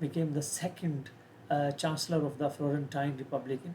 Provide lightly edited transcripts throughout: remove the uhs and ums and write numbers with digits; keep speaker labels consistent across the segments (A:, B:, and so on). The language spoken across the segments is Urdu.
A: became the second chancellor of the Florentine Republic in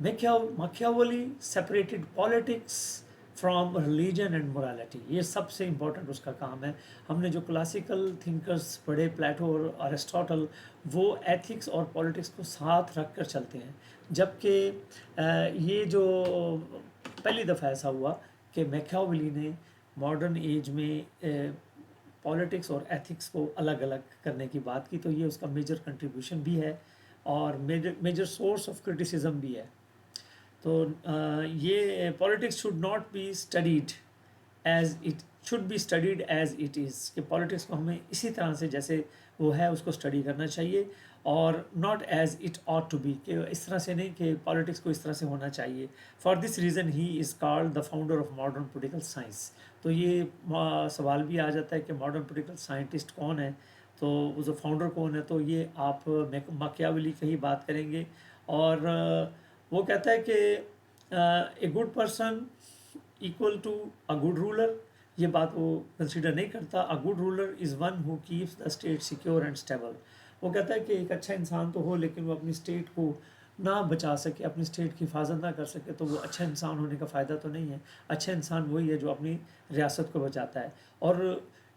A: Machiavelli separated politics from religion and morality. یہ سب سے امپورٹنٹ اس کا کام ہے. ہم نے جو کلاسیکل تھنکرس پڑھے پلیٹو اور ارسٹوٹل، وہ ایتھکس اور پولیٹکس کو ساتھ رکھ کر چلتے ہیں، جبکہ یہ جو پہلی دفعہ ایسا ہوا کہ میکیاویلی نے ماڈرن ایج میں پولیٹکس اور ایتھکس کو الگ الگ کرنے کی بات کی. تو یہ اس کا میجر کنٹریبیوشن بھی ہے اور میجر سورس آف کرٹیسزم بھی ہے. تو یہ politics should not be studied as it should be studied as it is, کہ پولیٹکس کو ہمیں اسی طرح سے جیسے وہ ہے اس کو اسٹڈی کرنا چاہیے، اور not as it ought to be, کہ اس طرح سے نہیں کہ پولیٹکس کو اس طرح سے ہونا چاہیے. For this reason he is called the founder of modern political science. تو یہ سوال بھی آ جاتا ہے کہ ماڈرن پولیٹیکل سائنٹسٹ کون ہے، تو وہ جو فاؤنڈر کون ہے، تو یہ آپ ماکیاویلی کی ہی بات کریں گے. اور وہ کہتا ہے کہ a good person equal to a good ruler. یہ بات وہ کنسیڈر نہیں کرتا. A good ruler is one who keeps the state secure and stable. وہ کہتا ہے کہ ایک اچھا انسان تو ہو لیکن وہ اپنی اسٹیٹ کو نہ بچا سکے، اپنی اسٹیٹ کی حفاظت نہ کر سکے، تو وہ اچھا انسان ہونے کا فائدہ تو نہیں ہے. اچھا انسان وہی ہے جو اپنی ریاست کو بچاتا ہے. اور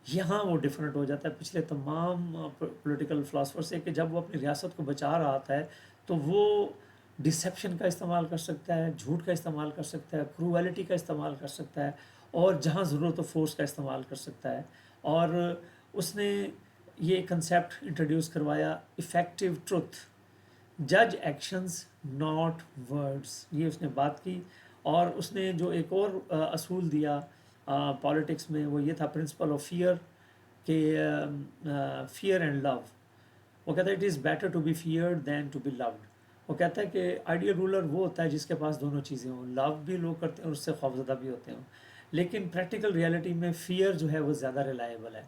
A: یہاں وہ ڈفرینٹ ہو جاتا ہے پچھلے تمام پولیٹیکل فلاسفر سے، کہ جب وہ اپنی ریاست کو بچا رہا ہوتا ہے تو وہ ڈسیپشن کا استعمال کر سکتا ہے، جھوٹ کا استعمال کر سکتا ہے، کرویلٹی کا استعمال کر سکتا ہے، اور جہاں ضرورت ہو فورس کا استعمال کر سکتا ہے. اور اس نے یہ کنسیپٹ انٹروڈیوس کروایا، افیکٹو ٹروتھ، جج ایکشنز ناٹ ورڈز. یہ اس نے بات کی. اور اس نے جو ایک اور اصول دیا پالیٹکس میں، وہ یہ تھا پرنسپل آف فیئر، کہ فیئر اینڈ لو. وہ کہتا ہے it is better to be feared than to be loved. وہ کہتا ہے کہ آئیڈیل رولر وہ ہوتا ہے جس کے پاس دونوں چیزیں ہوں، لو بھی لوگ کرتے ہیں اور اس سے خوفزدہ بھی ہوتے ہوں. لیکن پریکٹیکل ریالٹی میں فیئر جو ہے وہ زیادہ ریلائبل ہے.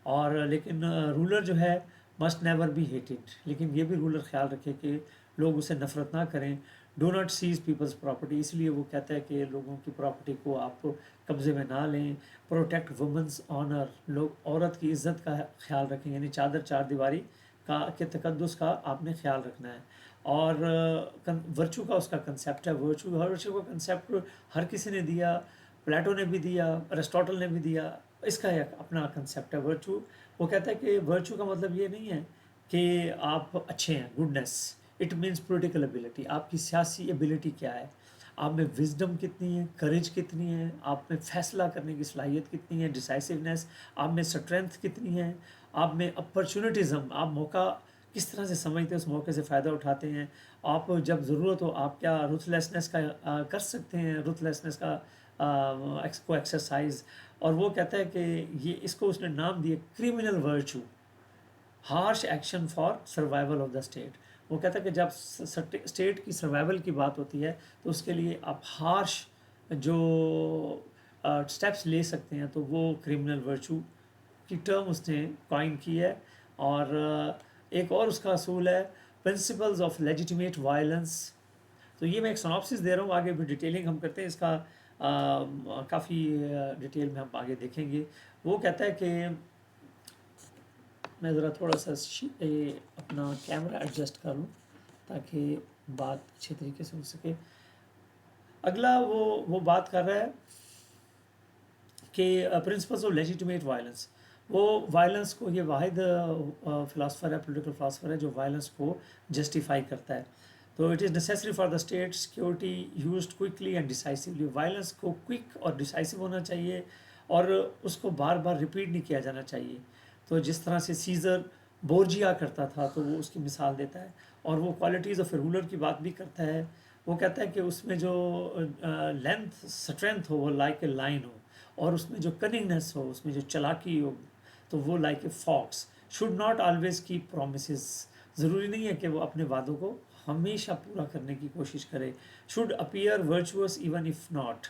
A: اور لیکن رولر جو ہے مسٹ نیور بی ہیٹڈ. لیکن یہ بھی رولر خیال رکھے کہ لوگ اسے نفرت نہ کریں. Do not seize people's property. اس لیے وہ کہتا ہے کہ لوگوں کی پراپرٹی کو آپ قبضے میں نہ لیں. Protect women's honour. لوگ عورت کی عزت کا خیال رکھیں، یعنی چادر چار دیواری کے تقدس کا آپ نے خیال رکھنا ہے. اور ورچو کا اس کا کنسیپٹ ہے. ورچو کا کنسیپٹ ہر کسی نے دیا، پلیٹو نے بھی دیا، ارسٹوٹل نے بھی دیا. اس کا ایک اپنا کنسیپٹ ہے ورچو. وہ کہتا ہے کہ ورچو کا مطلب یہ نہیں ہے کہ آپ اچھے ہیں، goodness. It means political ability. آپ کی سیاسی ایبلٹی کیا ہے، آپ میں وزڈم کتنی ہے، کریج کتنی ہے، آپ میں فیصلہ کرنے کی صلاحیت کتنی ہے، ڈیسائسونیس، آپ میں اسٹرینتھ کتنی ہے، آپ میں اپرچونٹیزم، آپ موقع کس طرح سے سمجھتے ہیں، اس موقع سے فائدہ اٹھاتے ہیں. آپ جب ضرورت ہو آپ کیا رuthlessness کا کر سکتے ہیں، ruthlessness کا کو ایکسرسائز. اور وہ کہتا ہے کہ یہ اس کو اس نے نام دیے criminal virtue, harsh action for survival of the state. وہ کہتا ہے کہ جب اسٹیٹ کی سروائیول کی بات ہوتی ہے تو اس کے لیے آپ ہارش جو اسٹیپس لے سکتے ہیں، تو وہ کرمنل ورچو کی ٹرم اس نے کوائن کی ہے. اور ایک اور اس کا اصول ہے پرنسپلز آف لیجیٹیمیٹ وائلنس. تو یہ میں ایک سناپسس دے رہا ہوں، آگے بھی ڈیٹیلنگ ہم کرتے ہیں اس کا، کافی ڈیٹیل میں ہم آگے دیکھیں گے. وہ کہتا ہے کہ میں ذرا تھوڑا سا اپنا کیمرہ ایڈجسٹ کر لوں تاکہ بات اچھے طریقے سے ہو سکے. اگلا وہ بات کر رہا ہے کہ پرنسپلز آف لیجیٹیمیٹ وائلنس. وہ وائلنس کو، یہ واحد فلاسفر ہے، پولیٹیکل فلاسفر ہے جو وائلنس کو جسٹیفائی کرتا ہے. تو it is necessary for the state security used quickly and decisively. Violence کو کوئک اور ڈیسائسو ہونا چاہیے اور اس کو بار بار ریپیٹ نہیں کیا جانا چاہیے. تو جس طرح سے سیزر بورجیا کرتا تھا تو وہ اس کی مثال دیتا ہے. اور وہ کوالٹیز آف اے رولر کی بات بھی کرتا ہے. وہ کہتا ہے کہ اس میں جو لینتھ اسٹرینتھ ہو وہ لائک اے لائن ہو، اور اس میں جو کننگنیس ہو، اس میں جو چلاکی ہو، تو وہ like a Fox. Should not always keep promises. ضروری نہیں ہے کہ وہ اپنے وعدوں کو ہمیشہ پورا کرنے کی کوشش کرے. Should appear virtuous even if not.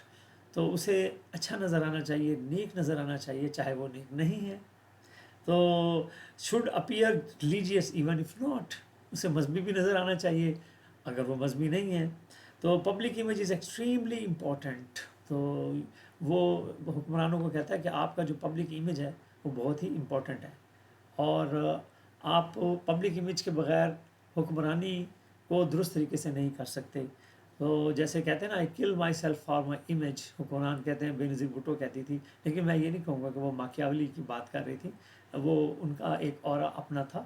A: تو اسے اچھا نظر آنا چاہیے، نیک نظر آنا چاہیے چاہے وہ نیک نہیں ہے. تو should appear religious even if not. اسے مذہبی بھی نظر آنا چاہیے اگر وہ مذہبی نہیں ہے. تو public image is extremely important. تو وہ حکمرانوں کو کہتا ہے کہ آپ کا جو پبلک امیج ہے وہ بہت ہی امپورٹنٹ ہے، اور آپ پبلک امیج کے بغیر حکمرانی کو درست طریقے سے نہیں کر سکتے. تو جیسے کہتے ہیں نا، I kill myself for my image, قرآن کہتے ہیں، بینظیر بھٹو کہتی تھی، لیکن میں یہ نہیں کہوں گا کہ وہ ماکیاولی کی بات کر رہی تھی، وہ ان کا ایک اور اپنا تھا۔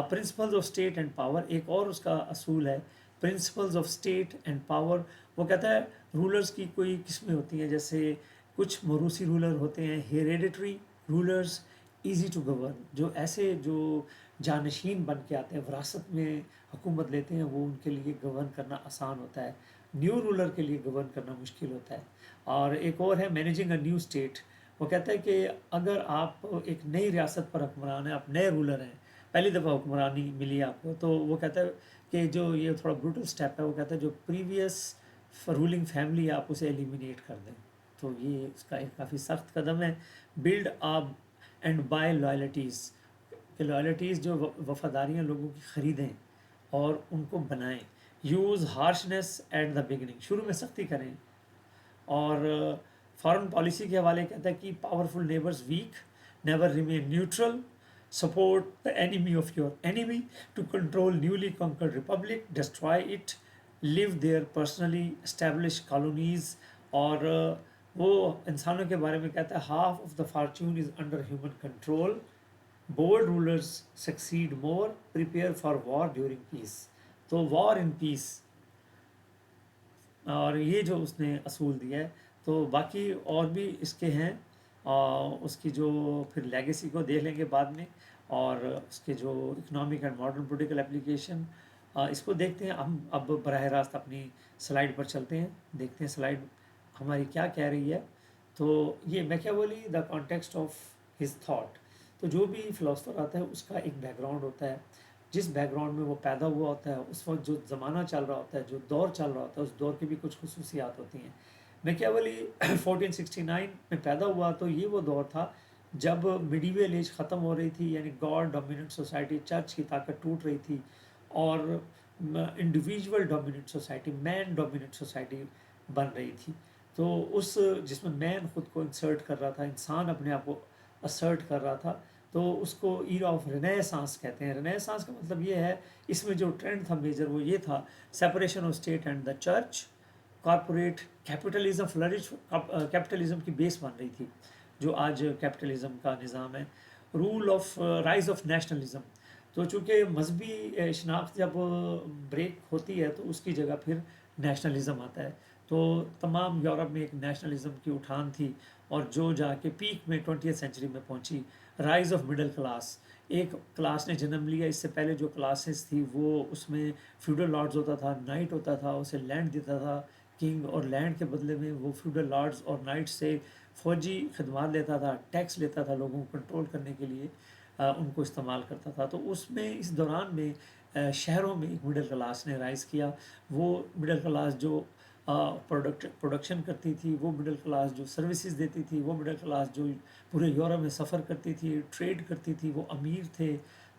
A: Principles of state and power, ایک اور اس کا اصول ہے، principles of state and power. وہ کہتا ہے رولرز کی کوئی قسمیں ہوتی ہیں، جیسے کچھ موروثی رولر ہوتے ہیں، hereditary rulers, easy to govern, جو ایسے جو جانشین بن کے آتے ہیں، وراثت میں حکومت لیتے ہیں، وہ ان کے لیے گورن کرنا آسان ہوتا ہے۔ نیو رولر کے لیے گورن کرنا مشکل ہوتا ہے۔ اور ایک اور ہے مینیجنگ اے نیو اسٹیٹ، وہ کہتا ہے کہ اگر آپ ایک نئی ریاست پر حکمران ہیں، آپ نئے رولر ہیں، پہلی دفعہ حکمرانی ملی آپ کو، تو وہ کہتا ہے کہ جو یہ تھوڑا بروٹل سٹیپ ہے، وہ کہتا ہے جو پریویس رولنگ فیملی ہے، آپ اسے ایلیمینیٹ کر دیں۔ تو یہ اس کا ایک کافی سخت قدم ہے۔ Build up and buy loyalties, کہ لائلٹیز جو وفاداریاں لوگوں کی خریدیں اور ان کو بنائیں۔ Use harshness at the beginning, شروع میں سختی کریں۔ اور فارن پالیسی کے حوالے کہتا ہے کہ powerful neighbours weak, never remain neutral, support the enemy of your enemy to control newly conquered republic, destroy it, live there personally establish colonies. اور وہ انسانوں کے بارے میں کہتا ہے half of the fortune is under human control, bold rulers succeed more, prepare for war during peace. تو وار ان پیس، اور یہ جو اس نے اصول دیا ہے۔ تو باقی اور بھی اس کے ہیں، اس کی جو پھر لیگیسی کو دیکھ لیں گے بعد میں، اور اس کے جو economic and modern political application, اس کو دیکھتے ہیں ہم اب براہ راست اپنی سلائیڈ پر چلتے ہیں، دیکھتے ہیں سلائیڈ ہماری کیا کہہ رہی ہے۔ تو یہ Machiavelli the context of his thought, تو جو بھی فلاسفر آتا ہے اس کا ایک بیک گراؤنڈ ہوتا ہے، جس بیک گراؤنڈ میں وہ پیدا ہوا ہوتا ہے، اس وقت جو زمانہ چل رہا ہوتا ہے، جو دور چل رہا ہوتا ہے، اس دور کی بھی کچھ خصوصیات ہوتی ہیں۔ میکیاولی 1469 میں پیدا ہوا، تو یہ وہ دور تھا جب میڈیول ایج ختم ہو رہی تھی، یعنی گاڈ ڈومیننٹ سوسائٹی، چرچ کی طاقت ٹوٹ رہی تھی، اور انڈیویژول ڈومیننٹ سوسائٹی، مین ڈومیننٹ سوسائٹی بن رہی تھی۔ تو اس جس میں مین خود کو انسرٹ کر رہا تھا، انسان اپنے آپ کو اسرٹ کر رہا تھا، تو اس کو ایرا آف رینیسانس کہتے ہیں۔ رینیسانس کا مطلب یہ ہے، اس میں جو ٹرینڈ تھا میجر وہ یہ تھا، separation of state and the church, corporate capitalism flourish, capitalism کی بیس بن رہی تھی جو آج کیپٹلزم کا نظام ہے۔ Role of rise of nationalism, تو چونکہ مذہبی شناخت جب بریک ہوتی ہے تو اس کی جگہ پھر نیشنلزم آتا ہے۔ تو تمام یورپ میں ایک نیشنلزم کی اٹھان تھی، اور جو جا کے پیک میں 20th سینچری میں پہنچی۔ رائز آف مڈل کلاس، ایک کلاس نے جنم لیا، اس سے پہلے جو کلاسز تھی وہ اس میں فیوڈل لارڈز ہوتا تھا، نائٹ ہوتا تھا، اسے لینڈ دیتا تھا کنگ، اور لینڈ کے بدلے میں وہ فیوڈل لارڈز اور نائٹ سے فوجی خدمات لیتا تھا، ٹیکس لیتا تھا، لوگوں کو کنٹرول کرنے کے لیے ان کو استعمال کرتا تھا۔ تو اس میں اس دوران میں شہروں میں ایک مڈل کلاس نے رائز کیا۔ وہ مڈل کلاس جو پروڈکشن کرتی تھی، وہ مڈل کلاس جو سروسز دیتی تھی، وہ مڈل کلاس جو پورے یورپ میں سفر کرتی تھی، ٹریڈ کرتی تھی، وہ امیر تھے،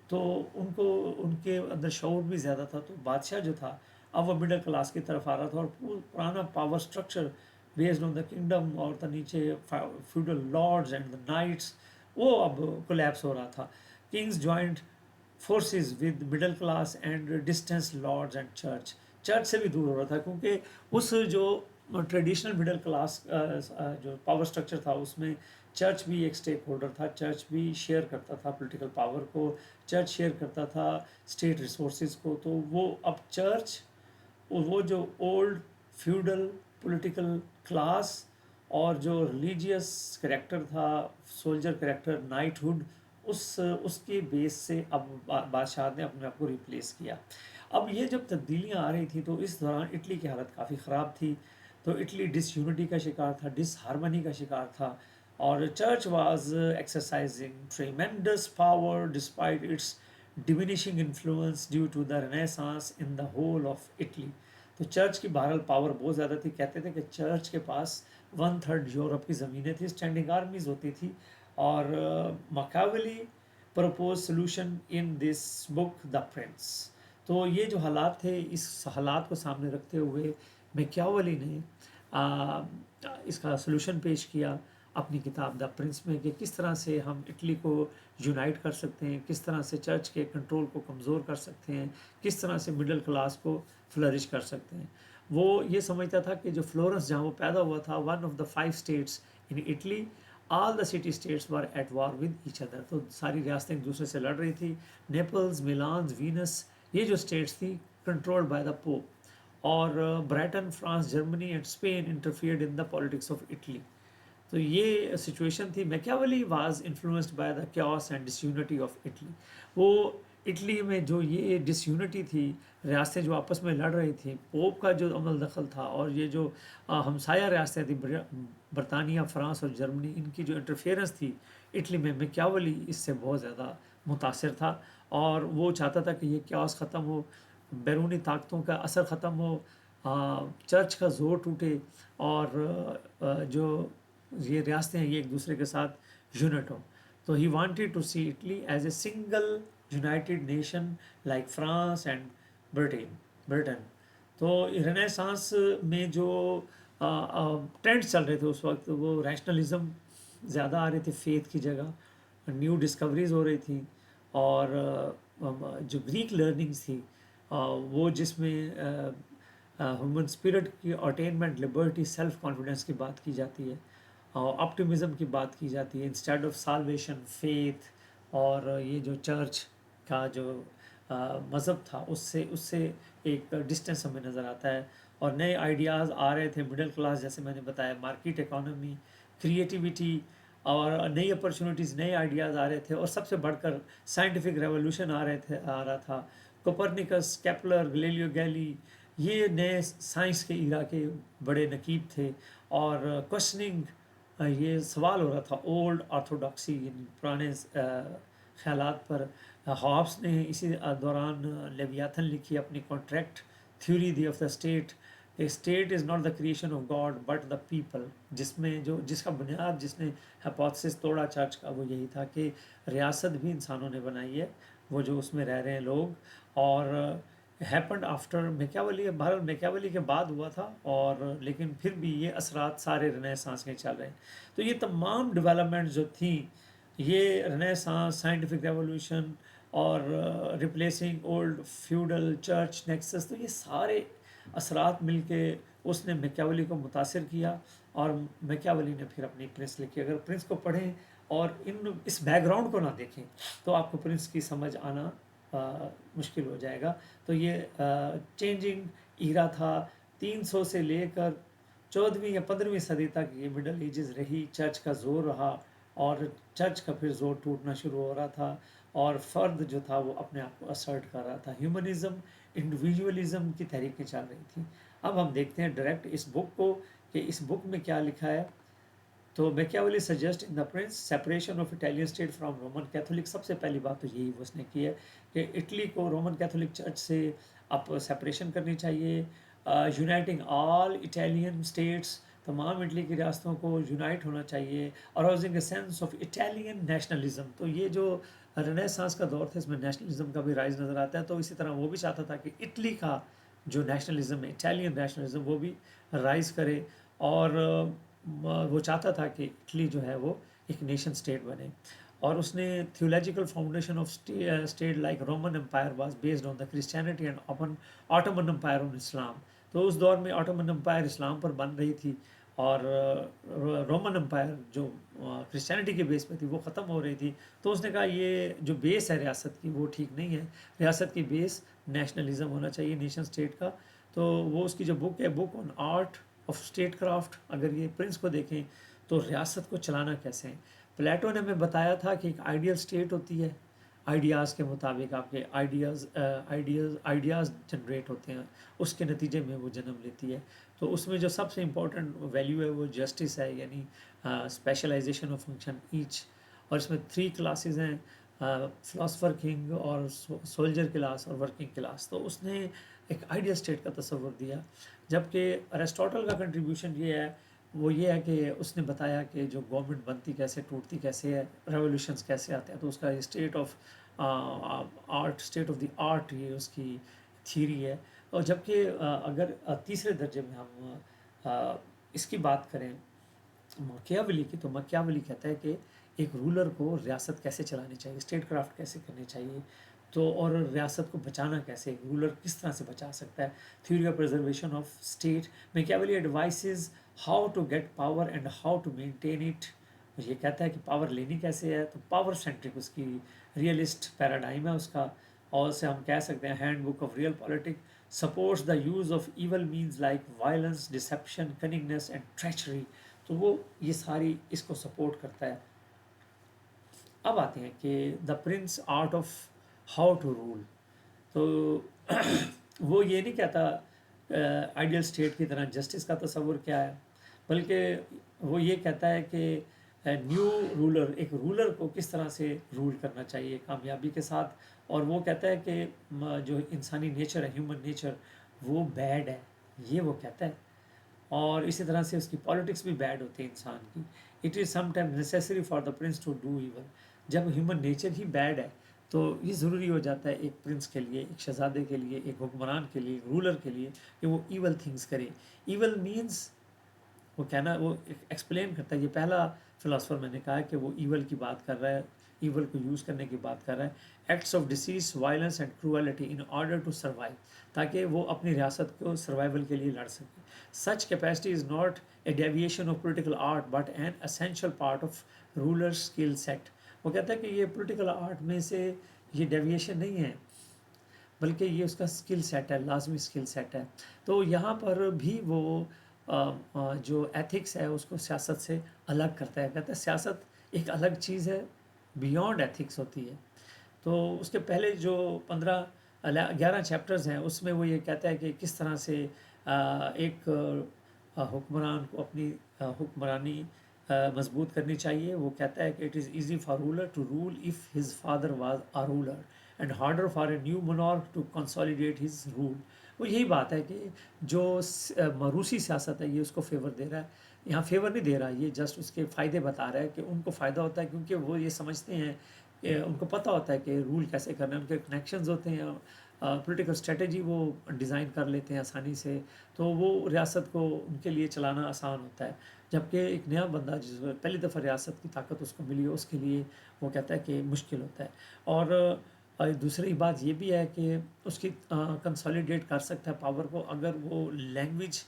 A: تو ان کو ان کے اندر شعور بھی زیادہ تھا۔ تو بادشاہ جو تھا اب وہ مڈل کلاس کی طرف آ رہا تھا، اور پرانا power structure based on the kingdom, اور نیچے feudal lords and the knights, وہ اب کولیپس ہو رہا تھا۔ Kings joint forces with middle class and distance lords and church, church سے بھی دور ہو رہا تھا، کیونکہ اس جو ٹریڈیشنل مڈل کلاس جو پاور سٹرکچر تھا اس میں چرچ بھی ایک سٹیک ہولڈر تھا، چرچ بھی شیئر کرتا تھا پولیٹیکل پاور کو، چرچ شیئر کرتا تھا اسٹیٹ ریسورسز کو۔ تو وہ اب چرچ، وہ جو اولڈ فیوڈل پولیٹیکل کلاس اور جو ریلیجیس کریکٹر تھا، سولجر کریکٹر، نائٹ ہوڈ، اس کے بیس سے اب بادشاہ نے اپنے آپ کو ریپلیس کیا۔ اب یہ جب تبدیلیاں آ رہی تھیں تو اس دوران اٹلی کی حالت کافی خراب تھی، تو اٹلی ڈس یونٹی کا شکار تھا، ڈس ہارمنی کا شکار تھا، اور church was exercising tremendous power despite its diminishing influence due to the renaissance in the whole of Italy. تو چرچ کی بہرحال پاور بہت زیادہ تھی، کہتے تھے کہ چرچ کے پاس 1/3 یورپ کی زمینیں تھیں، اسٹینڈنگ آرمیز ہوتی تھی۔ اور Machiavelli propose solution in this book the Prince. تو یہ جو حالات تھے، اس حالات کو سامنے رکھتے ہوئے میکیاولی نے اس کا سلوشن پیش کیا، اپنی کتاب دا پرنس میں کہ کس طرح سے ہم اٹلی کو یونائٹ کر سکتے ہیں، کس طرح سے چرچ کے کنٹرول کو کمزور کر سکتے ہیں، کس طرح سے مڈل کلاس کو فلرش کر سکتے ہیں۔ وہ یہ سمجھتا تھا کہ جو فلورنس جہاں وہ پیدا ہوا تھا، one of the 5 states in Italy, all the city states were at war with each other, تو ساری ریاستیں ایک دوسرے سے لڑ رہی تھی۔ نیپلز، میلانز، وینس، یہ جو اسٹیٹس تھی کنٹرولڈ بائی دا پوپ، اور Britain, France, Germany and Spain interfered in the politics of Italy. تو یہ سچویشن تھی۔ Machiavelli was influenced by the chaos and disunity of Italy. وہ اٹلی میں جو یہ ڈس یونٹی تھی، ریاستیں جو آپس میں لڑ رہی تھیں، پوپ کا جو عمل دخل تھا، اور یہ جو ہمسایہ ریاستیں تھیں برطانیہ، فرانس اور جرمنی، ان کی جو انٹرفیئرنس تھی اٹلی میں، میکیاولی اس سے بہت زیادہ متاثر تھا، اور وہ چاہتا تھا کہ یہ کیوس ختم ہو، بیرونی طاقتوں کا اثر ختم ہو، چرچ کا زور ٹوٹے، اور جو یہ ریاستیں ہیں یہ ایک دوسرے کے ساتھ یونٹ ہوں۔ تو he wanted to see Italy as a single united nation like France and Britain. تو رینیسانس میں جو ٹرینڈس چل رہے تھے اس وقت، وہ ریشنلزم زیادہ آ رہے تھے فیتھ کی جگہ، نیو ڈسکوریز ہو رہی تھیں، اور جو گریک لرننگس تھی وہ جس میں ہیومن اسپرٹ کی اٹینمنٹ، لبرٹی، سیلف کانفیڈنس کی بات کی جاتی ہے، آپٹیمزم کی بات کی جاتی ہے انسٹیڈ آف سالویشن، فیتھ، اور یہ جو چرچ کا جو مذہب تھا اس سے ایک ڈسٹینس ہمیں نظر آتا ہے، اور نئے آئیڈیاز آ رہے تھے، مڈل کلاس جیسے میں نے بتایا، مارکیٹ اکانومی، کریٹیویٹی، اور نئی اپرچونیٹیز، نئے آئیڈیاز آ رہے تھے، اور سب سے بڑھ کر سائنٹیفک ریولوشن آ رہا تھا۔ کوپرنیکس، کیپلر، گلیلیو گیلی، یہ نئے سائنس کے ایرا کے بڑے نقیب تھے، اور کوشچننگ، یہ سوال ہو رہا تھا اولڈ آرتھوڈاکسی، یعنی پرانے خیالات پر۔ ہابس نے اسی دوران لیویاتھن لکھی، اپنی کانٹریکٹ تھیوری دی آف دا اسٹیٹ، کہ state is not the creation of God but the people, جس کا بنیاد، جس نے ہیپوتھسس توڑا چرچ کا، وہ یہی تھا کہ ریاست بھی انسانوں نے بنائی ہے، وہ جو اس میں رہ رہے ہیں لوگ، اور ہیپنڈ آفٹر میکیاولی، بہرحال میکیاولی کے بعد ہوا تھا، اور لیکن پھر بھی یہ اثرات سارے رنیسانس کے چل رہے ہیں۔ تو یہ تمام ڈیولپمنٹ جو تھیں، یہ رنیسانس، سائنٹیفک ریولوشن، اور replacing old feudal church nexus, تو یہ سارے اثرات مل کے اس نے میکیاولی کو متاثر کیا، اور میکیاولی نے پھر اپنی پرنس لکھی۔ اگر پرنس کو پڑھیں اور اس بیک گراؤنڈ کو نہ دیکھیں تو آپ کو پرنس کی سمجھ آنا مشکل ہو جائے گا۔ تو یہ چینجنگ ایرا تھا، 300 سے لے کر 14ویں یا 15ویں صدی تک یہ مڈل ایجز رہی، چرچ کا زور رہا، اور چرچ کا پھر زور ٹوٹنا شروع ہو رہا تھا، اور فرد جو تھا وہ اپنے آپ کو اسرٹ کر رہا تھا، ہیومنزم، انڈیویجولزم کی تحریکیں چل رہی تھیں۔ اب ہم دیکھتے ہیں ڈائریکٹ اس بک کو کہ اس بک میں کیا لکھا ہے۔ تو Machiavelli suggest in the prince separation of Italian state from Roman Catholic. سب سے پہلی بات تو یہی اس نے کی ہے کہ اٹلی کو رومن کیتھولک چرچ سے اب سیپریشن کرنی چاہیے، یونائٹنگ آل اٹالین اسٹیٹس، تمام اٹلی کی ریاستوں کو یونائٹ ہونا چاہیے، arousing a sense of Italian nationalism. تو یہ جو رنیسانس کا دور تھا، اس میں نیشنلزم کا بھی رائز نظر آتا ہے، تو اسی طرح وہ بھی چاہتا تھا کہ اٹلی کا جو نیشنلزم ہے، اٹالین نیشنلزم، وہ بھی رائز کرے، اور وہ چاہتا تھا کہ اٹلی جو ہے وہ ایک نیشن اسٹیٹ بنے۔ اور اس نے theological foundation of state like Roman empire was based on the Christianity and Ottoman empire on Islam. تو اس دور میں آٹومن امپائر اسلام پر بن رہی تھی، اور رومن امپائر جو کرسچینٹی کے بیس پہ تھی وہ ختم ہو رہی تھی۔ تو اس نے کہا یہ جو بیس ہے ریاست کی وہ ٹھیک نہیں ہے، ریاست کی بیس نیشنلزم ہونا چاہیے، نیشن اسٹیٹ کا۔ تو وہ اس کی جو بک ہے، بک آن آرٹ آف اسٹیٹ کرافٹ، اگر یہ پرنس کو دیکھیں تو ریاست کو چلانا کیسے ہیں۔ پلیٹو نے ہمیں بتایا تھا کہ ایک آئیڈیل اسٹیٹ ہوتی ہے، آئیڈیاز کے مطابق آپ کے آئیڈیاز جنریٹ ہوتے ہیں، اس کے نتیجے میں وہ جنم لیتی ہے۔ تو اس میں جو سب سے امپورٹنٹ ویلیو ہے وہ جسٹس ہے، یعنی اسپیشلائزیشن آف فنکشن ایچ، اور اس میں 3 کلاسز ہیں، فلاسفر کنگ، اور سولجر کلاس، اور ورکنگ کلاس۔ تو اس نے ایک آئیڈیل اسٹیٹ کا تصور دیا، جبکہ ارسطاٹل کا کنٹریبیوشن یہ ہے، وہ یہ ہے کہ اس نے بتایا کہ جو گورنمنٹ بنتی کیسے، ٹوٹتی کیسے ہے، ریولیوشنز کیسے آتے ہیں، تو اس کا state of art, state of the art, یہ اس کی تھیوری ہے۔ اور جبکہ اگر تیسرے درجے میں ہم اس کی بات کریں، مکیاولی کی، تو مکیاولی کہتا ہے کہ ایک رولر کو ریاست کیسے چلانی چاہیے، اسٹیٹ کرافٹ کیسے کرنی چاہیے، تو اور ریاست کو بچانا کیسے، ایک رولر کس طرح سے بچا سکتا ہے. Theory of preservation of state. Machiavelli advises how to get power and how to maintain it. یہ کہتا ہے کہ پاور لینی کیسے ہے، تو پاور سینٹرک اس کی ریئلسٹ پیراڈائم ہے اس کا. اور اسے ہم کہہ سکتے ہیں handbook of real politic supports the use of evil means like violence deception cunningness and treachery. تو وہ یہ ساری اس کو سپورٹ کرتا ہے. اب آتے ہیں کہ the Prince art of how to rule. تو وہ یہ نہیں کہتا آئیڈیل اسٹیٹ کی طرح جسٹس کا تصور کیا ہے، بلکہ وہ یہ کہتا ہے کہ نیو رولر، ایک رولر کو کس طرح سے رول کرنا چاہیے کامیابی کے ساتھ. اور وہ کہتا ہے کہ جو انسانی نیچر ہے، ہیومن نیچر، وہ بیڈ ہے، یہ وہ کہتا ہے. اور اسی طرح سے اس کی پالیٹکس بھی بیڈ ہوتی ہے انسان کی. It is some time necessary for the prince to do evil. جب ہیومن نیچر ہی بیڈ ہے تو یہ ضروری ہو جاتا ہے ایک پرنس کے لیے، ایک شہزادے کے لیے، ایک حکمران کے لیے، ایک رولر کے لیے، کہ وہ ایول تھنگس کرے. ایول مینس وہ کہنا، وہ ایکسپلین کرتا ہے. یہ پہلا فلاسفر میں نے کہا کہ وہ ایول کی بات کر رہا ہے، ایول کو یوز کرنے کی بات کر رہا ہے. Acts of deceit violence and cruelty in order to survive, تاکہ وہ اپنی ریاست کو سروائیول کے لیے لڑ سکے. Such capacity is not a deviation of political art but an essential part of ruler skill set. وہ کہتا ہے کہ یہ پولیٹیکل آرٹ میں سے یہ ڈیویشن نہیں ہے، بلکہ یہ اس کا اسکل سیٹ ہے، لازمی اسکل سیٹ ہے. تو یہاں پر بھی وہ جو ایتھکس ہے اس کو سیاست سے الگ کرتا ہے. کہتا ہے سیاست ایک الگ چیز ہے، بیونڈ ایتھکس ہوتی ہے. تو اس کے پہلے جو 11 چیپٹرز ہیں اس میں وہ یہ کہتا ہے کہ کس طرح سے ایک حکمران کو اپنی حکمرانی مضبوط کرنی چاہیے. وہ کہتا ہے کہ it is easy for ruler to rule if his father was a ruler and harder for a new monarch to consolidate his rule. وہ یہی بات ہے کہ جو موروثی سیاست ہے یہ اس کو فیور دے رہا ہے. یہاں فیور نہیں دے رہا، یہ جسٹ اس کے فائدے بتا رہا ہے کہ ان کو فائدہ ہوتا ہے کیونکہ وہ یہ سمجھتے ہیں کہ ان کو پتہ ہوتا ہے کہ رول کیسے کرنا ہے. ان کے کنیکشنز ہوتے ہیں، پولیٹیکل اسٹریٹجی وہ ڈیزائن کر لیتے ہیں آسانی سے، تو وہ ریاست کو ان کے لیے چلانا آسان ہوتا ہے. جبکہ ایک نیا بندہ جس پہلی دفعہ ریاست کی طاقت اس کو ملی ہے، اس کے لیے وہ کہتا ہے کہ مشکل ہوتا ہے. اور دوسری بات یہ بھی ہے کہ اس کی کنسالیڈیٹ کر سکتا ہے پاور کو اگر وہ لینگویج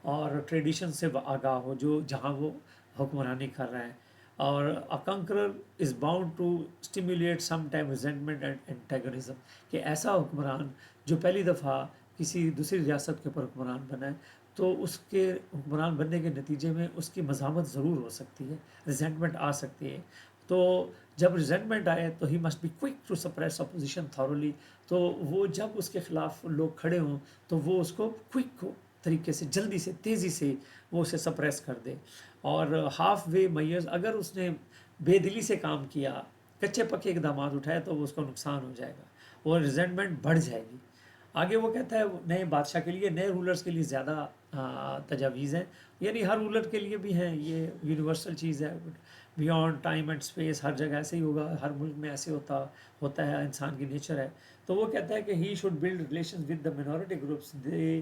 A: اور ٹریڈیشن سے آگاہ ہو جو جہاں وہ حکمرانی کر رہے ہیں. اور a conqueror is bound to stimulate sometime resentment and antagonism. کہ ایسا حکمران جو پہلی دفعہ کسی دوسری ریاست کے اوپر حکمران بنا ہے تو اس کے حکمران بننے کے نتیجے میں اس کی مزاحمت ضرور ہو سکتی ہے، ریزنٹمنٹ آ سکتی ہے. تو جب ریزنٹمنٹ آئے تو he must be quick to suppress opposition thoroughly. تو وہ جب اس کے خلاف لوگ کھڑے ہوں تو وہ اس کو کوئک طریقے سے، جلدی سے، تیزی سے وہ اسے سپریس کر دے. اور ہاف وے میئرز، اگر اس نے بے دلی سے کام کیا، کچے پکے اقدامات اٹھائے تو وہ اس کو نقصان ہو جائے گا اور ریزنٹمنٹ بڑھ جائے گی. آگے وہ کہتا ہے نئے بادشاہ کے لیے، نئے رولرز کے لیے زیادہ تجاویز ہیں، یعنی ہر رولر کے لیے بھی ہیں، یہ یونیورسل چیز ہے. بیونڈ ٹائم اینڈ اسپیس ہر جگہ ایسے ہی ہوگا، ہر ملک میں ایسے ہوتا ہے، انسان کی نیچر ہے. تو وہ کہتا ہے کہ he should build relations with the minority groups they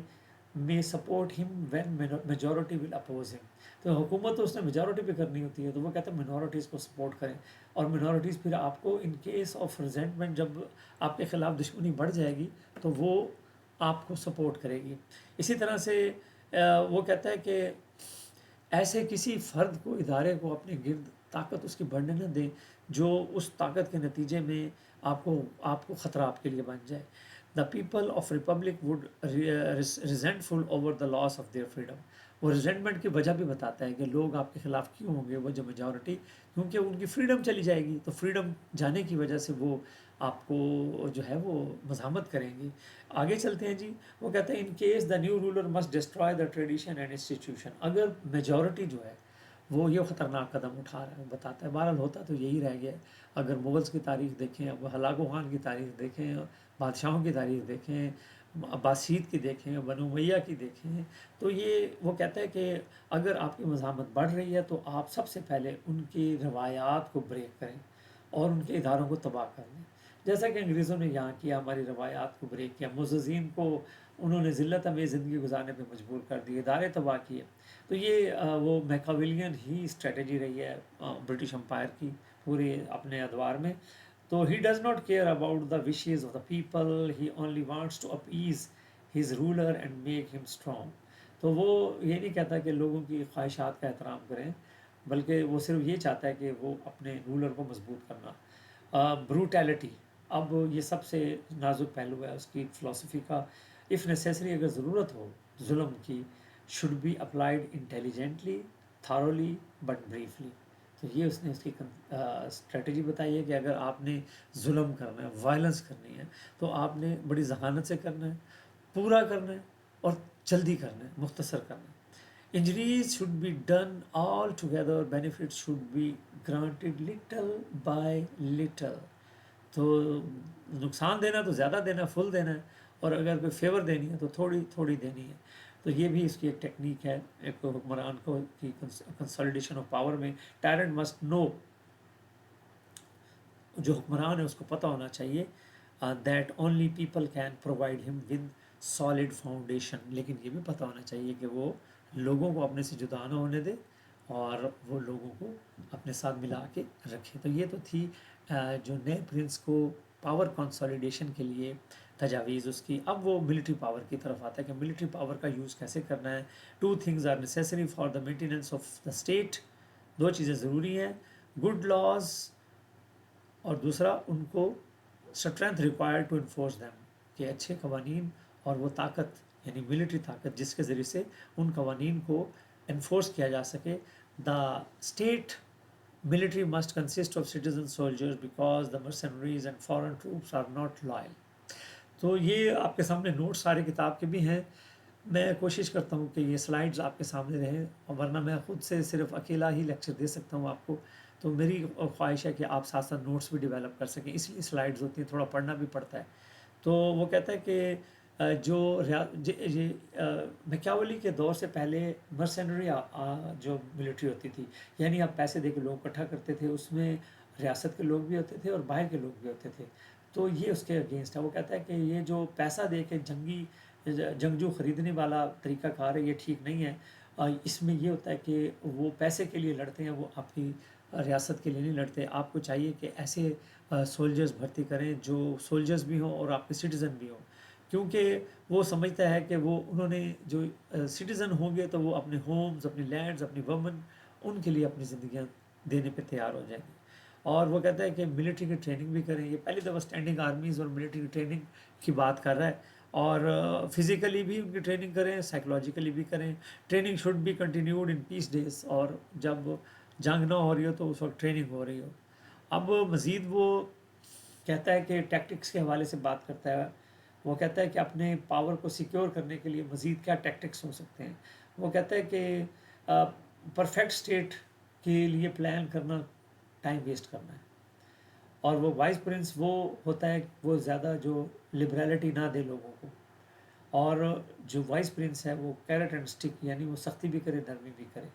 A: may support him when majority will oppose him. تو حکومت تو اس نے میجورٹی پہ کرنی ہوتی ہے، تو وہ کہتے ہیں منورٹیز کو سپورٹ کریں. اور منورٹیز پھر آپ کو ان کیس آف ریزنٹمنٹ، جب آپ کے خلاف دشمنی بڑھ جائے گی تو وہ آپ کو سپورٹ کرے گی. اسی طرح سے وہ کہتا ہے کہ ایسے کسی فرد کو، ادارے کو اپنے گرد طاقت اس کی بڑھنے نہ دیں جو اس طاقت کے نتیجے میں آپ کو خطرہ آپ کے لیے بن جائے. The people of republic would resentful over the loss of their freedom. وہ ریزنٹمنٹ کی وجہ بھی بتاتا ہے کہ لوگ آپ کے خلاف کیوں ہوں گے، وہ جو میجورٹی، کیونکہ ان کی فریڈم چلی جائے گی. تو فریڈم جانے کی وجہ سے وہ آپ کو جو ہے وہ مزاحمت کریں گی. آگے چلتے ہیں جی. وہ کہتے ہیں in case the new ruler must destroy the tradition and institution. اگر میجورٹی جو ہے وہ یہ خطرناک قدم اٹھا رہا ہے، بتاتا ہے. بہرحال ہوتا تو یہی رہ گیا. اگر مغلز کی تاریخ دیکھیں، اب ہلاکو خان کی تاریخ دیکھیں، بادشاہوں کی تاریخ دیکھیں، عباسید کی دیکھیں، بنو امیہ کی دیکھیں، تو یہ وہ کہتا ہے کہ اگر آپ کی مزاحمت بڑھ رہی ہے تو آپ سب سے پہلے ان کی روایات کو بریک کریں اور ان کے اداروں کو تباہ کر دیں. جیسا کہ انگریزوں نے یہاں کیا، ہماری روایات کو بریک کیا. معززین کو انہوں نے ذلت ہمیں زندگی گزارنے پہ مجبور کر دی، ادارے تباہ کیے. تو یہ وہ میکاویلین ہی اسٹریٹجی رہی ہے برٹش امپائر کی پورے اپنے ادوار میں. تو he does not care about the wishes of the people, he only wants to appease his ruler and make him strong. تو وہ یہ نہیں کہتا کہ لوگوں کی خواہشات کا احترام کریں، بلکہ وہ صرف یہ چاہتا ہے کہ وہ اپنے رولر کو مضبوط کرنا. بروٹیلٹی، اب یہ سب سے نازک پہلو ہے اس کی فلسفی کا. اف نیسیسری، اگر ضرورت ہو ظلم کی، should be applied intelligently, thoroughly but briefly. تو یہ اس نے اس کی اسٹریٹجی بتائی ہے کہ اگر آپ نے ظلم کرنا ہے، وائلنس کرنی ہے، تو آپ نے بڑی ذہانت سے کرنا ہے، پورا کرنا ہے اور جلدی کرنا ہے، مختصر کرنا ہے. Injuries should be done all together, benefit should be granted little by little. تو نقصان دینا تو زیادہ دینا ہے، فل دینا ہے، اور اگر کوئی فیور دینی ہے تو تھوڑی تھوڑی دینی ہے. تو یہ بھی اس کی ایک ٹیکنیک ہے ایک حکمران کو کی کنسالیڈیشن آف پاور میں. ٹائرنٹ مسٹ نو، جو حکمران ہے اس کو پتہ ہونا چاہیے that only people can provide ہم ود سالڈ فاؤنڈیشن. لیکن یہ بھی پتہ ہونا چاہیے کہ وہ لوگوں کو اپنے سے جدا نہ ہونے دے اور وہ لوگوں کو اپنے ساتھ ملا کے رکھے. تو یہ تو تھی جو نئے پرنس کو پاور کنسالیڈیشن کے لیے تجاویز اس کی. اب وہ ملٹری پاور کی طرف آتا ہے کہ ملٹری پاور کا یوز کیسے کرنا ہے. 2 things are necessary for the maintenance of the state. 2 چیزیں ضروری ہیں، گڈ لاز، اور دوسرا ان کو strength required to enforce them, کہ اچھے قوانین اور وہ طاقت یعنی ملٹری طاقت جس کے ذریعے سے ان قوانین کو انفورس کیا جا سکے. The state military must consist of citizen soldiers because the mercenaries and foreign troops are not loyal. تو یہ آپ کے سامنے نوٹس سارے کتاب کے بھی ہیں. میں کوشش کرتا ہوں کہ یہ سلائیڈز آپ کے سامنے رہیں، اور ورنہ میں خود سے صرف اکیلا ہی لیکچر دے سکتا ہوں آپ کو. تو میری خواہش ہے کہ آپ ساتھ ساتھ نوٹس بھی ڈیولپ کر سکیں، اس لیے سلائیڈز ہوتی ہیں، تھوڑا پڑھنا بھی پڑتا ہے. تو وہ کہتا ہے کہ جو میکیاولی کے دور سے پہلے مرسنری جو ملٹری ہوتی تھی، یعنی آپ پیسے دے کے لوگ اکٹھا کرتے تھے، اس میں ریاست کے لوگ بھی ہوتے تھے اور باہر کے لوگ بھی ہوتے تھے. تو یہ اس کے اگینسٹ ہے. وہ کہتا ہے کہ یہ جو پیسہ دے کے جنگجو خریدنے والا طریقہ کار ہے، یہ ٹھیک نہیں ہے. اس میں یہ ہوتا ہے کہ وہ پیسے کے لیے لڑتے ہیں، وہ آپ کی ریاست کے لیے نہیں لڑتے. آپ کو چاہیے کہ ایسے سولجرز بھرتی کریں جو سولجرز بھی ہوں اور آپ کے سٹیزن بھی ہوں، کیونکہ وہ سمجھتا ہے کہ وہ انہوں نے جو سٹیزن ہوں گے تو وہ اپنے ہومز، اپنی لینڈز، اپنی وومن، ان کے لیے اپنی زندگیاں دینے پہ تیار ہو جائیں گے. اور وہ کہتا ہے کہ ملٹری کی ٹریننگ بھی کریں. یہ پہلی دفعہ اسٹینڈنگ آرمیز اور ملٹری کی ٹریننگ کی بات کر رہا ہے. اور فزیکلی بھی ان کی ٹریننگ کریں، سائیکولوجیکلی بھی کریں. Training should be continued in peace days, اور جب جنگ نہ ہو رہی ہو تو اس وقت ٹریننگ ہو رہی ہو. اب مزید وہ کہتا ہے کہ ٹیکٹکس کے حوالے سے بات کرتا ہے. وہ کہتا ہے کہ اپنے پاور کو سیکیور کرنے کے لیے مزید کیا ٹیکٹکس ہو سکتے ہیں. وہ کہتا ہے کہ پرفیکٹ اسٹیٹ کے لیے پلان کرنا ٹائم ویسٹ کرنا ہے. اور وہ وائس پرنس وہ ہوتا ہے وہ زیادہ جو لبرلٹی نہ دے لوگوں کو، اور جو وائس پرنس ہے وہ کیرٹ اینڈ اسٹک، یعنی وہ سختی بھی کرے، نرمی بھی کرے.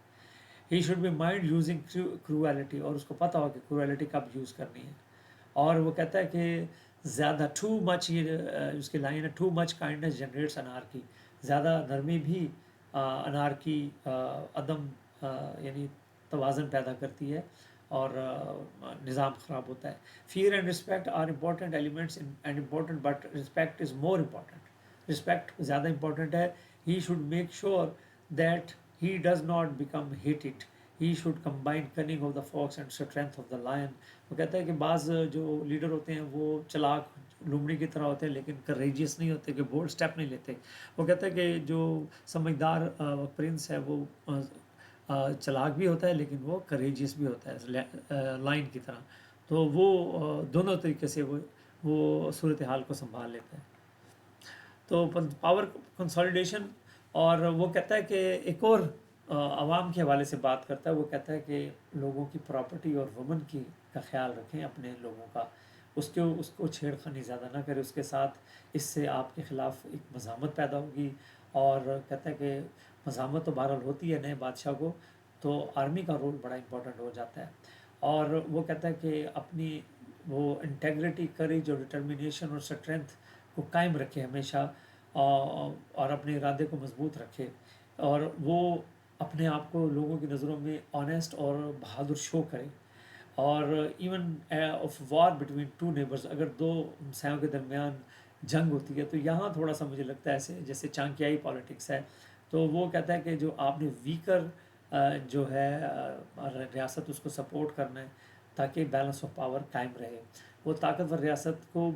A: He should be mind using cruelty, اور اس کو پتہ ہو کہ کرویلٹی کب یوز کرنی ہے. اور وہ کہتا ہے کہ زیادہ ٹو مچ، یہ اس کی لائن ہے، too much kindness generates anarchy. زیادہ نرمی بھی انارکی، عدم یعنی توازن پیدا کرتی ہے اور نظام خراب ہوتا ہے. Fear and respect are important elements and important, but respect is more important. Respect زیادہ امپورٹنٹ ہے. He should make sure that he does not become hated. He should combine cunning of the fox and strength of the lion. وہ کہتا ہے کہ بعض جو لیڈر ہوتے ہیں وہ چلاک لومڑی کی طرح ہوتے ہیں لیکن کریجیس نہیں ہوتے، کہ بولڈ سٹیپ نہیں لیتے. وہ کہتا ہے کہ جو سمجھدار پرنس ہے وہ چلاک بھی ہوتا ہے لیکن وہ کریجیس بھی ہوتا ہے، لائن کی طرح. تو وہ دونوں طریقے سے وہ صورتحال کو سنبھال لیتا ہے. تو پاور کنسالیڈیشن. اور وہ کہتا ہے کہ ایک اور عوام کے حوالے سے بات کرتا ہے. وہ کہتا ہے کہ لوگوں کی پراپرٹی اور وومن کا خیال رکھیں، اپنے لوگوں کا، اس کو چھیڑ خانی زیادہ نہ کرے اس کے ساتھ. اس سے آپ کے خلاف ایک مزاحمت پیدا ہوگی. اور کہتا ہے کہ مزاحمت تو بہرحال ہوتی ہے نئے بادشاہ کو، تو آرمی کا رول بڑا امپورٹنٹ ہو جاتا ہے. اور وہ کہتا ہے کہ اپنی وہ انٹیگریٹی، کریج اور ڈٹرمنیشن اور اسٹرینتھ کو قائم رکھے ہمیشہ. اور اپنے ارادے کو مضبوط رکھے اور وہ اپنے آپ کو لوگوں کی نظروں میں آنیسٹ اور بہادر شو کرے. اور event of war between two neighbours, اگر دو ہمسایوں کے درمیان جنگ ہوتی ہے تو یہاں تھوڑا سا مجھے لگتا ہے ایسے جیسے چانکیائی پالیٹکس ہے، تو وہ کہتا ہے کہ جو آپ نے ویکر جو ہے ریاست اس کو سپورٹ کرنا ہے تاکہ بیلنس آف پاور قائم رہے. وہ طاقتور ریاست کو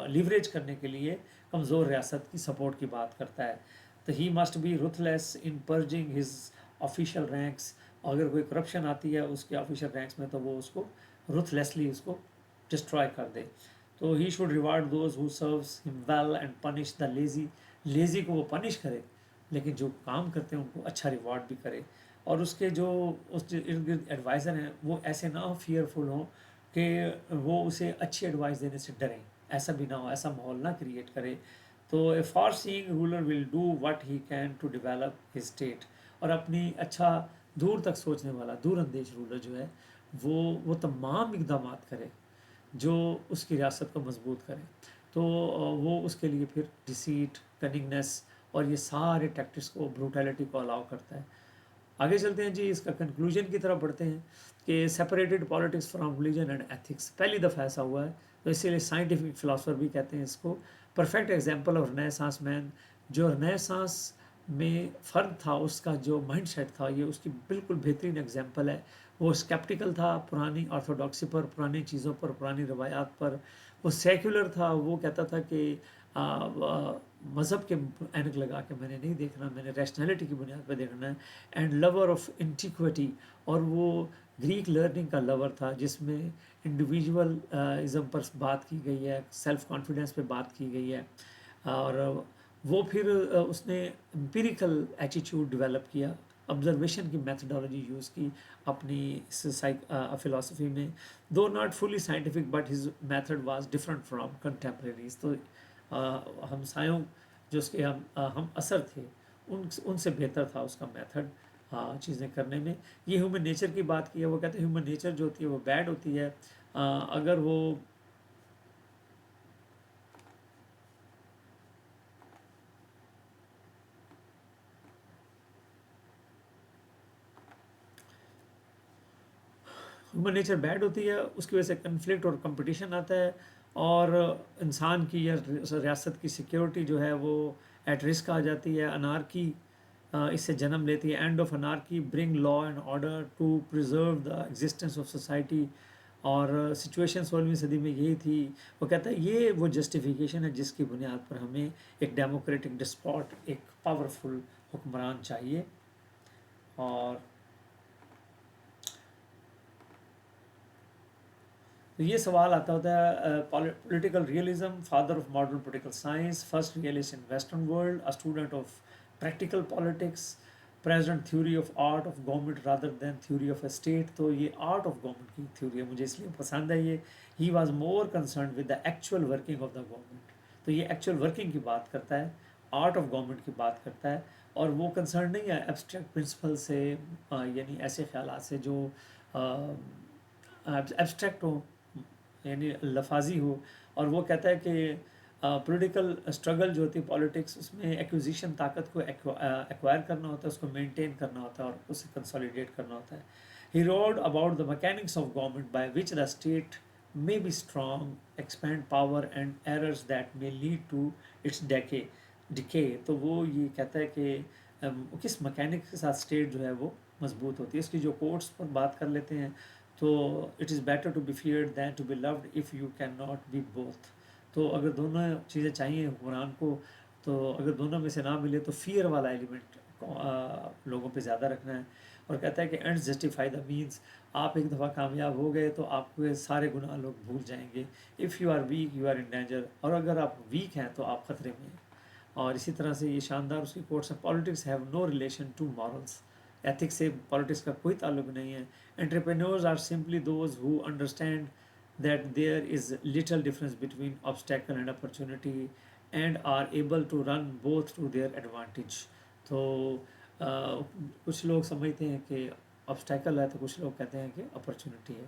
A: لیوریج کرنے کے لیے کمزور ریاست کی سپورٹ کی بات کرتا ہے. تو he must be ruthless in purging his official ranks. اگر کوئی کرپشن آتی ہے اس کے آفیشیل رینکس میں تو وہ اس کو رتھ لیسلی اس کو ڈسٹرائے کر دے. تو he should reward those who serve him well and punish the lazy. Lazy کو وہ پنش کرے لیکن جو کام کرتے ہیں ان کو اچھا ریوارڈ بھی کرے. اور اس کے جو اس ارد گرد ایڈوائزر ہیں وہ ایسے نہ ہو فیئرفل ہوں کہ وہ اسے اچھی ایڈوائس دینے سے ڈریں، ایسا بھی نہ ہو، ایسا ماحول نہ کریٹ کرے. تو a far seeing ruler will do what he can to develop his state. اور اپنی اچھا دور تک سوچنے والا دور اندیش رولر جو ہے وہ تمام اقدامات کرے جو اس کی ریاست کو مضبوط کرے. تو وہ اس کے لیے پھر ڈیسیٹ، کننگنیس اور یہ سارے ٹیکٹکس کو، بروٹیلٹی کو الاؤ کرتا ہے. آگے چلتے ہیں جی، اس کا کنکلوژن کی طرف بڑھتے ہیں کہ separated politics from religion and ethics پہلی دفعہ ایسا ہوا ہے. تو اسی لیے سائنٹیفک فلاسفر بھی کہتے ہیں اس کو پرفیکٹ ایگزامپل آف رنیسانس مین. جو رنیسانس میں فرد تھا اس کا جو مائنڈ سیٹ تھا یہ اس کی بالکل بہترین ایگزامپل ہے. وہ اسکیپٹیکل تھا پرانی آرتھوڈاکسی پر، پرانی چیزوں پر، پرانی روایات پر. وہ سیکولر تھا، وہ کہتا تھا کہ مذہب کے اینک لگا کے میں نے نہیں دیکھنا، میں نے ریشنلٹی کی بنیاد پہ دیکھنا ہے. اینڈ لور آف انٹیکوٹی، اور وہ گریک لرننگ کا لور تھا جس میں انڈیویژول ازم پر بات کی گئی ہے، سیلف کانفیڈنس پہ بات کی گئی ہے. اور وہ پھر اس نے امپیریکل ایٹیٹیوڈ ڈیولپ کیا، آبزرویشن کی میتھڈالوجی یوز کی اپنی فلاسفی میں. Though not fully scientific but his method was different from contemporaries. تو ہمسایوں جو اس کے ہم اثر تھے ان سے بہتر تھا اس کا میتھڈ چیزیں کرنے میں. یہ ہیومن نیچر کی بات کی ہے. وہ کہتے ہیں ہیومن نیچر جو ہوتی ہے وہ بیڈ ہوتی ہے اگر وہ ہیومن نیچر بیڈ ہوتی ہے، اس کی وجہ سے کنفلکٹ اور کمپٹیشن آتا ہے اور انسان کی یا ریاست کی سیکیورٹی جو ہے وہ ایٹ رسک آ جاتی ہے. انارکی اس سے جنم لیتی ہے. End of anarchy bring law and order to preserve the existence of society. اور سچویشن 16ویں صدی میں یہی تھی. وہ کہتا ہے یہ وہ جسٹیفیکیشن ہے جس کی بنیاد پر ہمیں ایک ڈیموکریٹک ڈسپاٹ، ایک پاورفل حکمران چاہیے. اور تو یہ سوال آتا ہوتا ہے political realism, father of modern political science, first realist in western world, student of practical politics, present theory of art of government rather than theory of state. تو یہ آرٹ آف گورنمنٹ کی تھیوری ہے، مجھے اس لیے پسند ہے یہ. He was more concerned with the actual working of the government. تو یہ ایکچوئل ورکنگ کی بات کرتا ہے، آرٹ آف گورنمنٹ کی بات کرتا ہے. اور وہ کنسرن نہیں ہے ایبسٹریکٹ پرنسپل سے، یعنی ایسے خیالات سے جو ایبسٹریکٹ ہوں، یعنی لفاظی ہو. اور وہ کہتا ہے کہ پولیٹیکل اسٹرگل جو ہوتی ہے پالیٹکس، اس میں ایکوزیشن طاقت کو ایکوائر کرنا ہوتا ہے، اس کو مینٹین کرنا ہوتا ہے اور اسے کنسالیڈیٹ کرنا ہوتا ہے. He wrote about the mechanics of government by which the state may be strong, expand power and errors that may lead to its decay. تو وہ یہ کہتا ہے کہ کس مکینک کے ساتھ اسٹیٹ جو ہے وہ مضبوط ہوتی ہے. اس کی جو کوٹس پر بات کر لیتے ہیں تو it is better to be feared than to be loved if you can not be both. تو اگر دونوں چیزیں چاہیے حکمران کو، تو اگر دونوں میں سے نہ ملے تو فیئر والا ایلیمنٹ لوگوں پہ زیادہ رکھنا ہے. اور کہتا ہے کہ اینڈ جسٹیفائی دا مینس. آپ ایک دفعہ کامیاب ہو گئے تو آپ کو سارے گناہ لوگ بھول جائیں گے. If you are weak you are in danger. اور اگر آپ ویک ہیں تو آپ خطرے میں ہیں. اور اسی طرح سے یہ شاندار اس کی کوٹس ہے، politics have no relation to morals. Ethics سے پالیٹکس کا کوئی تعلق نہیں ہے. Entrepreneurs are simply those who understand that there is little difference between obstacle and opportunity and are able to run both to their advantage. تو کچھ لوگ سمجھتے ہیں کہ obstacle ہے تو کچھ لوگ کہتے ہیں کہ opportunity ہے.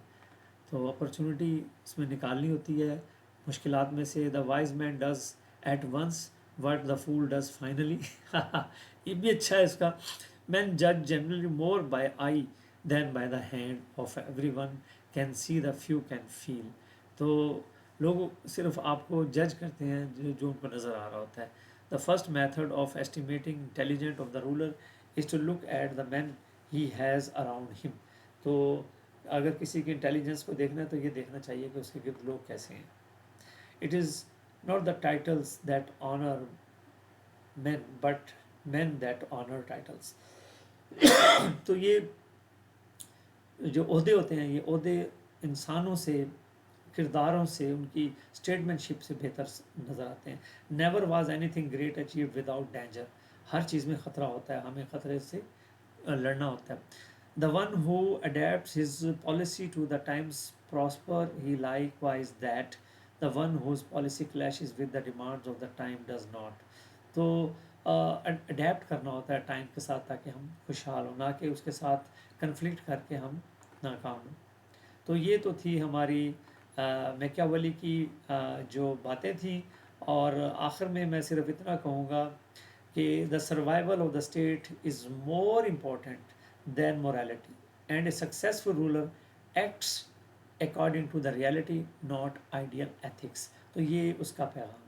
A: تو opportunity اس میں نکالنی ہوتی ہے مشکلات میں سے. the wise man does at once what the fool does finally. یہ بھی اچھا ہے اس کا. Men judge generally more by eye than by the hand of everyone can see the few can feel. تو لوگ صرف آپ کو جج کرتے ہیں جو ان کو نظر آ رہا ہوتا ہے. The first method of estimating intelligence of the ruler is to look at the men he has around him. تو اگر کسی کی انٹیلیجنس کو دیکھنا ہے تو یہ دیکھنا چاہیے کہ اس کے گرد لوگ کیسے ہیں. It is not the titles that honor men but men that honor titles. تو یہ جو عہدے ہوتے ہیں یہ عہدے انسانوں سے کرداروں سے ان کی اسٹیٹمنٹ شپ سے بہتر نظر آتے ہیں. Never was anything great achieved without danger. ہر چیز میں خطرہ ہوتا ہے, ہمیں خطرے سے لڑنا ہوتا ہے. The one who adapts his policy to the times prosper he likewise that the one whose policy clashes with the demands of the time does not. تو اڈیپٹ کرنا ہوتا ہے ٹائم کے ساتھ تاکہ ہم خوشحال ہوں, نہ کہ اس کے ساتھ کنفلکٹ کر کے ہم ناکام ہوں. تو یہ تو تھی ہماری میکیاولی کی جو باتیں تھیں. اور آخر میں میں صرف اتنا کہوں گا کہ the survival of the state is more important than morality and a successful ruler acts according to the reality not ideal ethics. تو یہ اس کا پیغام.